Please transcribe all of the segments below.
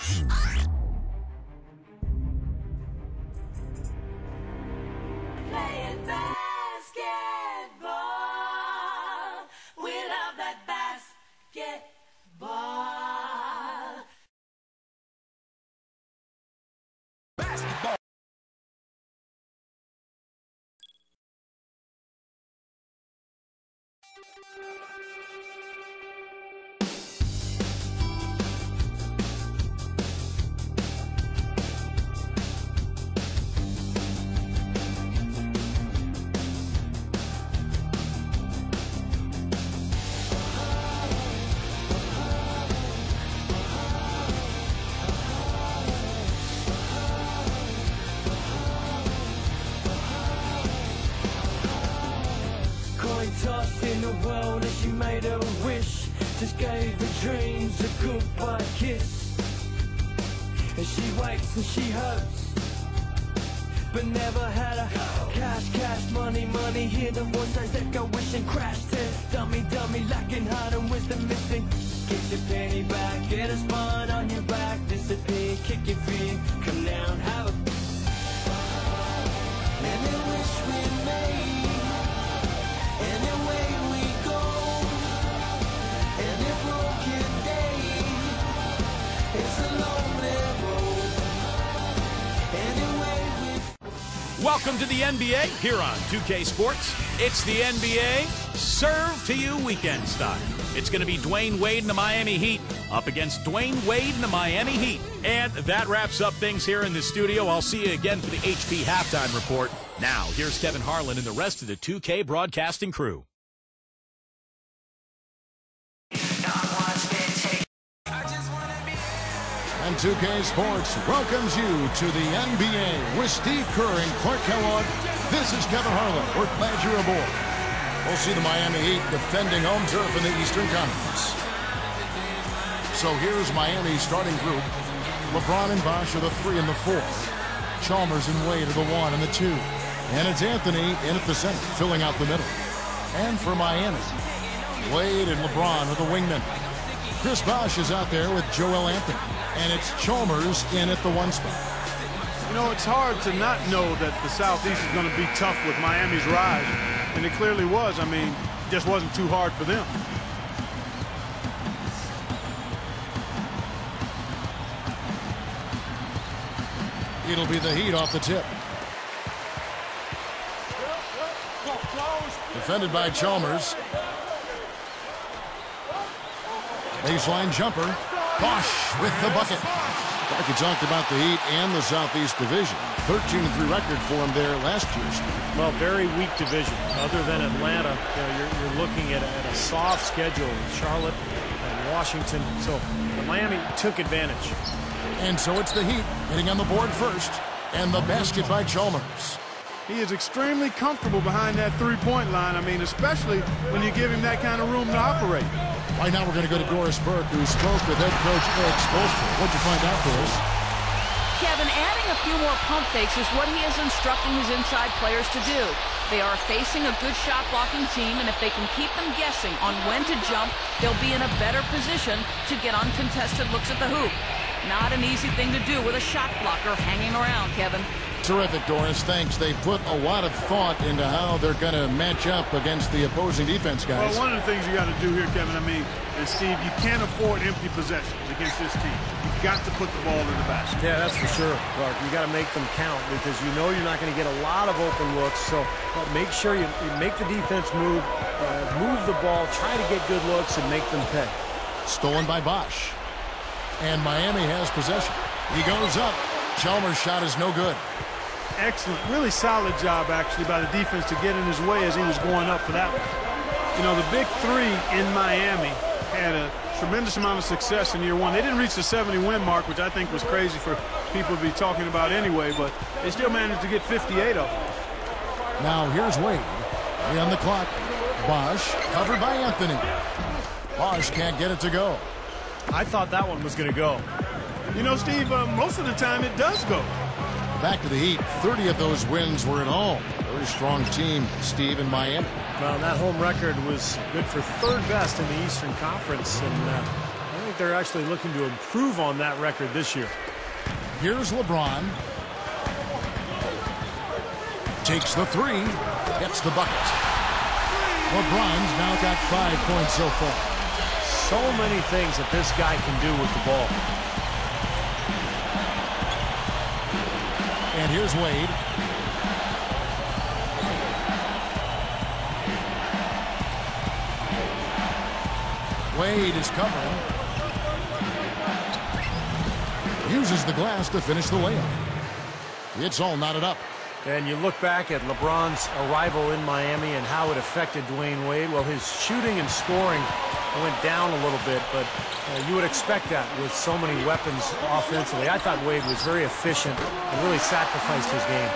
Playing basketball. We love that basketball. Basketball. Tossed in the world as she made a wish, just gave her dreams a goodbye kiss. And she waits and she hopes, but never had a cash, cash, money, money. Hear the voices that go wishing, crash test, dummy, dummy, lacking heart and wisdom missing. Get your penny back, get a spine on your back, disappear, kick your feet, come down, have a. And they wish we made. Anyway we go, any broken day, it's a lonely road. Anyway we. Welcome to the NBA here on 2K Sports. It's the NBA served to you weekend style. It's going to be Dwayne Wade and the Miami Heat up against Dwayne Wade and the Miami Heat. And that wraps up things here in the studio. I'll see you again for the HP Halftime Report. Now, here's Kevin Harlan and the rest of the 2K broadcasting crew. And 2K Sports welcomes you to the NBA with Steve Kerr and Clark Kellogg. This is Kevin Harlan. We're glad you're aboard. We'll see the Miami Heat defending home turf in the Eastern Conference. So here's Miami's starting group. LeBron and Bosh are the 3 and the 4. Chalmers and Wade are the 1 and the 2. And it's Anthony in at the center, filling out the middle. And for Miami, Wade and LeBron are the wingmen. Chris Bosh is out there with Joel Anthony. And it's Chalmers in at the 1 spot. You know, it's hard to not know that the Southeast is going to be tough with Miami's rise. And it clearly was. I mean, it just wasn't too hard for them. It'll be the Heat off the tip. Defended by Chalmers. Baseline jumper. Bosh with the bucket. Like you talked about the Heat and the Southeast Division. 13-3 record for them there last year. Well, very weak division. Other than Atlanta, you know, you're looking at a soft schedule with Charlotte and Washington. So Miami took advantage. And so it's the Heat getting on the board first. And the basket by Chalmers. He is extremely comfortable behind that three-point line. I mean, especially when you give him that kind of room to operate. Right now we're going to go to Doris Burke, who spoke with head coach Eric Spoelstra. What'd you find out, Doris? Kevin, adding a few more pump fakes is what he is instructing his inside players to do. They are facing a good shot-blocking team, and if they can keep them guessing on when to jump, they'll be in a better position to get uncontested looks at the hoop. Not an easy thing to do with a shot blocker hanging around, Kevin. Terrific, Doris. Thanks. They put a lot of thought into how they're going to match up against the opposing defense, guys. Well, one of the things you got to do here, Kevin, and Steve, you can't afford empty possessions against this team. You've got to put the ball in the basket. Yeah, that's for sure, Clark. You got to make them count because you know you're not going to get a lot of open looks. So make sure you make the defense move the ball, try to get good looks, and make them pay. Stolen by Bosh. And Miami has possession. He goes up. Chalmers' shot is no good. Excellent. Really solid job, actually, by the defense to get in his way as he was going up for that one. You know, the big three in Miami had a tremendous amount of success in year one. They didn't reach the 70-win mark, which I think was crazy for people to be talking about anyway, but they still managed to get 58 of them. Now here's Wade. On the clock. Bosh covered by Anthony. Bosh can't get it to go. I thought that one was going to go. You know, Steve, most of the time it does go. Back to the Heat. 30 of those wins were at home. Very strong team, Steve, in Miami. Well, that home record was good for third best in the Eastern Conference, and I think think they're actually looking to improve on that record this year. Here's LeBron. Takes the three. Gets the bucket. LeBron's now got 5 points so far. So many things that this guy can do with the ball. And here's Wade. Wade is covering. Uses the glass to finish the layup. It's all knotted up. And you look back at LeBron's arrival in Miami and how it affected Dwayne Wade. Well, his shooting and scoring went down a little bit, but you would expect that with so many weapons offensively. I thought Wade was very efficient and really sacrificed his game.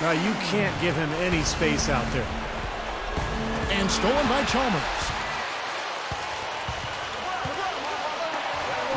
Now, you can't give him any space out there. And stolen by Chalmers.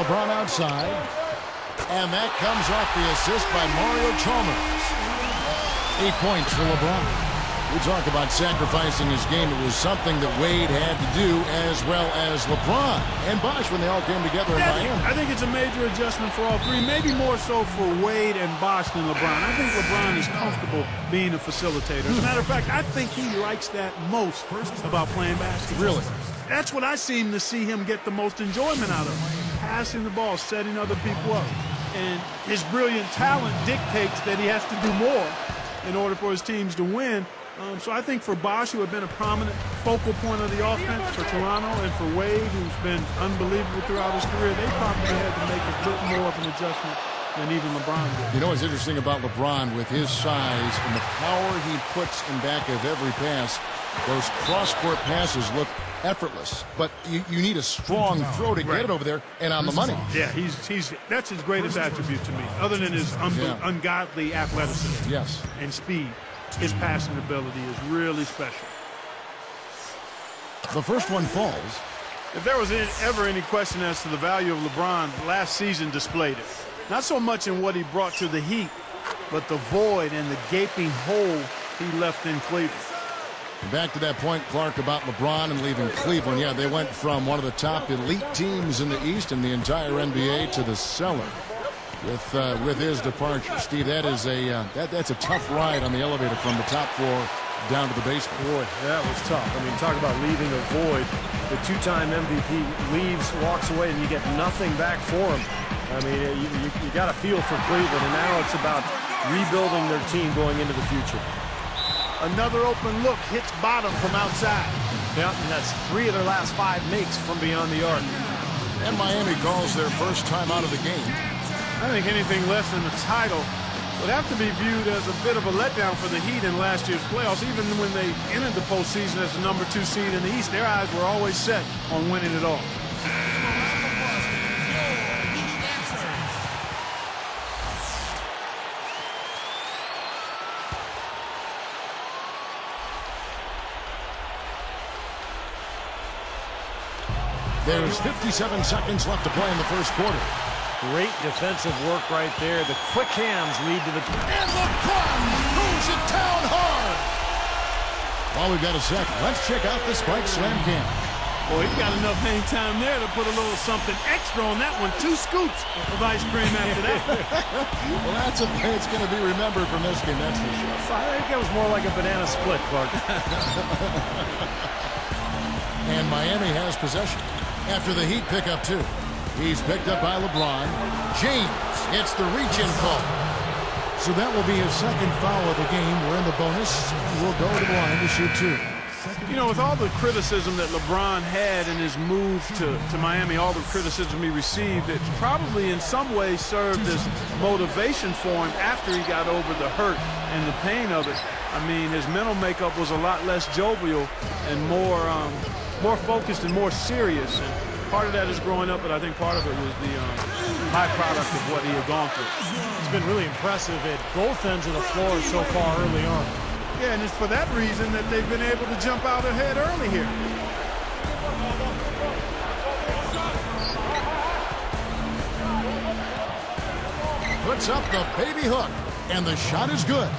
LeBron outside. And that comes off the assist by Mario Chalmers. 8 points for LeBron. We talk about sacrificing his game. It was something that Wade had to do, as well as LeBron and Bosh when they all came together in Miami. I think it's a major adjustment for all three, maybe more so for Wade and Bosh than LeBron. I think LeBron is comfortable being a facilitator. As a matter of fact, I think he likes that most about playing basketball. Really? That's what I seem to see him get the most enjoyment out of. Passing the ball, setting other people up. And his brilliant talent dictates that he has to do more in order for his teams to win. So I think for Bosh, who had been a prominent focal point of the offense for Toronto, and for Wade, who's been unbelievable throughout his career, they probably had to make a bit more of an adjustment than even LeBron did. You know what's interesting about LeBron with his size and the power he puts in back of every pass, those cross-court passes look effortless, but you need a strong throw to get it over there and on the money. Yeah, that's his greatest attribute to me, other than his ungodly athleticism and speed. His passing ability is really special. The first one falls. If there was ever any question as to the value of LeBron, last season displayed it. Not so much in what he brought to the Heat, but the void and the gaping hole he left in Cleveland. Back to that point, Clark, about LeBron and leaving Cleveland. Yeah, they went from one of the top elite teams in the East and the entire NBA to the cellar with his departure. Steve, that is that's a tough ride on the elevator from the top floor down to the basement. Boy, that was tough. I mean, talk about leaving a void. The two-time MVP leaves, walks away, and you get nothing back for him. I mean, you got a feel for Cleveland, and now it's about rebuilding their team going into the future. Another open look, hits bottom from outside. Yeah, and that's 3 of their last 5 makes from beyond the arc. And Miami calls their first time out of the game. I think anything less than the title would have to be viewed as a bit of a letdown for the Heat in last year's playoffs. Even when they entered the postseason as the number 2 seed in the East, their eyes were always set on winning it all. There's 57 seconds left to play in the first quarter. Great defensive work right there. The quick hands lead to the... And LeBron moves it down hard. Well, we've got a second. Let's check out the Spike Slam Cam. Boy, he got enough hang time there to put a little something extra on that one. 2 scoops of ice cream after that. Well, that's a play it's going to be remembered from this game, that's for sure. I think it was more like a banana split, Clark. And Miami has possession after the Heat pick up 2. He's picked up by LeBron. James gets the reach-in call. So that will be his second foul of the game. We're in the bonus. We'll go to the line to shoot 2. You know, with all the criticism that LeBron had in his move to Miami, all the criticism he received, it probably in some ways served as motivation for him after he got over the hurt and the pain of it. I mean, his mental makeup was a lot less jovial and more focused and more serious. And part of that is growing up, but I think part of it was the byproduct of what he had gone through. It's been really impressive at both ends of the floor so far early on. Yeah, and it's for that reason that they've been able to jump out ahead early here. Puts up the baby hook, and the shot is good.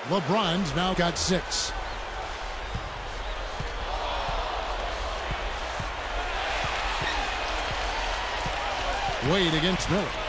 LeBron's now got 6. Wade against Miller.